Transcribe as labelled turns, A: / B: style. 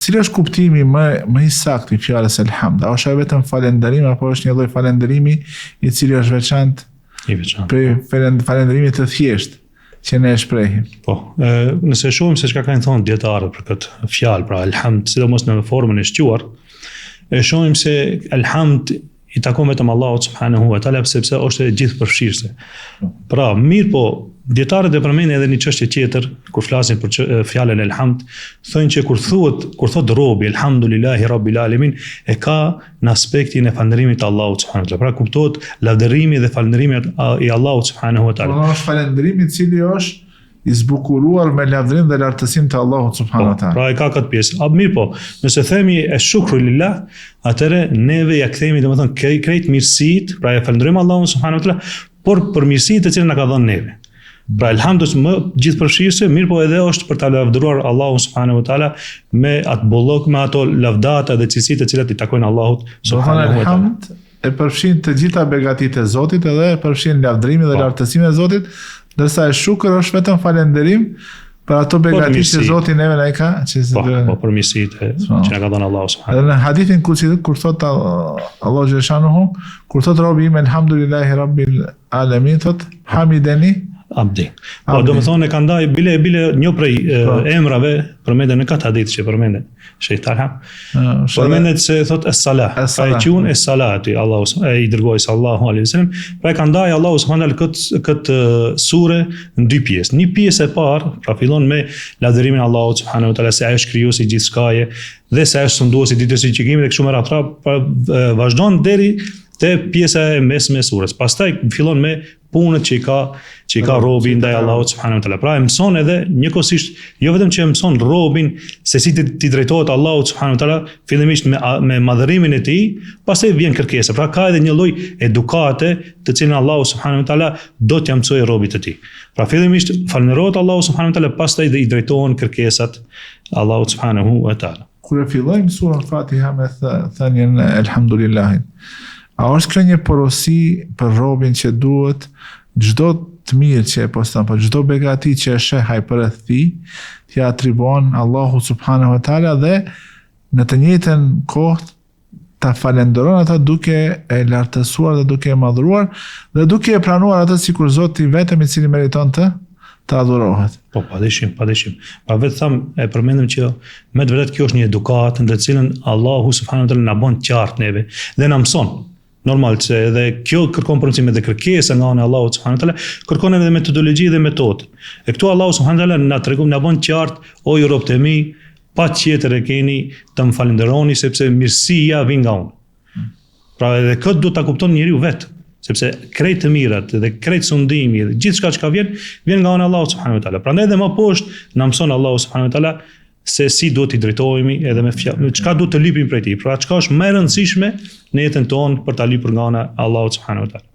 A: Cili është kuptimi më i saktë i fjalës elhamd? A është vetëm falënderim apo është një lloj falënderimi i cili është veçantë?
B: I veçantë.
A: Për falënderimit të thjeshtë që ne e shprehim.
B: Po, nëse shohim se çka kanë thënë dietarët për këtë fjalë, pra elhamd, sidomos në formën e shquar, e shohim se elhamd i takon vetëm Allahut subhanahu wa taala sepse është e gjithëpërfshirëse. Pra, mirë po, dietarët e përmendin edhe një çështje tjetër kur flasin për fjalën elhamd, thonë që kur thot robi elhamdulillahi rabbil alamin, e ka në aspektin e falënderimit të Allahut subhanahu wa taala. Pra kuptohet lavdërimi dhe falënderimi i Allahut subhanahu wa taala.
A: Por është falënderimi i cili është i zbukuruar me lavdërim dhe lartësim të Allahut subhanahu wa taala.
B: Pra e ka këtë pjesë. Mirë po, nëse themi e shukru lillah, atëre neve ja kthemi domethënë krejt mirësitë, pra e falënderojmë Allahun subhanahu wa taala, por për mirësitë të cilat na ka dhënë neve. Pra elhamdu është më gjithëpërfshirëse, mirë po edhe është për ta lavdëruar Allahun subhanahu wa taala me atë bollok, me ato lavdata dhe cilësitë të cilat i takojnë Allahut subhanahu wa taala.
A: E përfshin të gjitha begatitë e Zotit edhe e përfshin lavdërimin dhe lartësimin e Zotit, ndërsa e shukër është vetëm falënderim për ato begati që Zoti neve na i ka,
B: po për mirësitë që na ka dhënë Allahu subhanahu.
A: Edhe në hadithin kutsi kur thot Allahu xhaleshanuhu, kur thot robi im elhamdulillahi rabbil alamin, thot hamidani
B: abdi. Po do të thonë e ka ndaj bile një prej emrave përmenden në këtë hadith që përmenden shejtani. Përmendet se thot es-salah, ai quhen es-salati, Allahu i dërgoi sallallahu alaihi wasallam, pra e ka ndaj Allahu subhanahu këtë sure në dy pjesë. Një pjesë e parë, pra fillon me lavdërimin Allahut subhanahu wa taala se ai është krijuesi i gjithçkaje dhe se ai është sunduesi i ditës së gjykimit dhe kështu me radhë, pra vazhdon deri te pjesa e mesme e surës. Pastaj fillon me punët që i ka robi ndaj Allahut subhanahu wa taala. Pra e mëson edhe njëkohësisht, jo vetëm që e mëson robin se si ti drejtohet Allahut subhanahu wa taala, fillimisht me madhërimin e tij, pastaj vjen kërkesa. Pra ka edhe një lloj edukate të cilën Allahu subhanahu wa taala do t'ia mësojë robit të tij. Pra fillimisht falënderohet Allahu subhanahu wa taala, pastaj dhe i drejtohen kërkesat Allahut subhanahu wa taala.
A: Kur e fillojmë surën Fatiha me thënien elhamdulillah, a është kjo një porosi për robin që duhet çdo të mirë që e poston, po çdo begati që e sheh ai përreth tij, t'i atribuon Allahu subhanahu wa taala dhe në të njëjtën kohë ta falenderon ata duke e lartësuar dhe duke e madhruar dhe duke e pranuar atë sikur Zoti vetëm i cili meriton të adhurohet.
B: Po, padyshim. Pa vetë tham, e përmendëm që me të vërtetë kjo është një edukatë në të cilën Allahu subhanahu wa taala na bën qartë neve dhe na mëson. Normal që edhe kjo kërkon përmirësim edhe kërkesa nga ana e Allahut subhanahu wa taala, kërkon edhe metodologji dhe metodë. E këtu Allahu subhanahu wa taala na tregon, na bën qartë, o ju robët e mi, patjetër e keni të më falenderoni sepse mirësia vjen nga unë. Pra edhe këtë duhet ta kupton njeriu vetë, sepse krejt të mirat dhe krejt sundimi dhe gjithçka që vjen nga ana e Allahut subhanahu wa taala. Prandaj edhe më poshtë na mëson Allahu subhanahu wa taala se si duhet i drejtohemi edhe me çka duhet të lipim prej tij. Pra çka është më e rëndësishme në jetën tonë për ta lipur nga ana e Allahut subhanahu wa taala.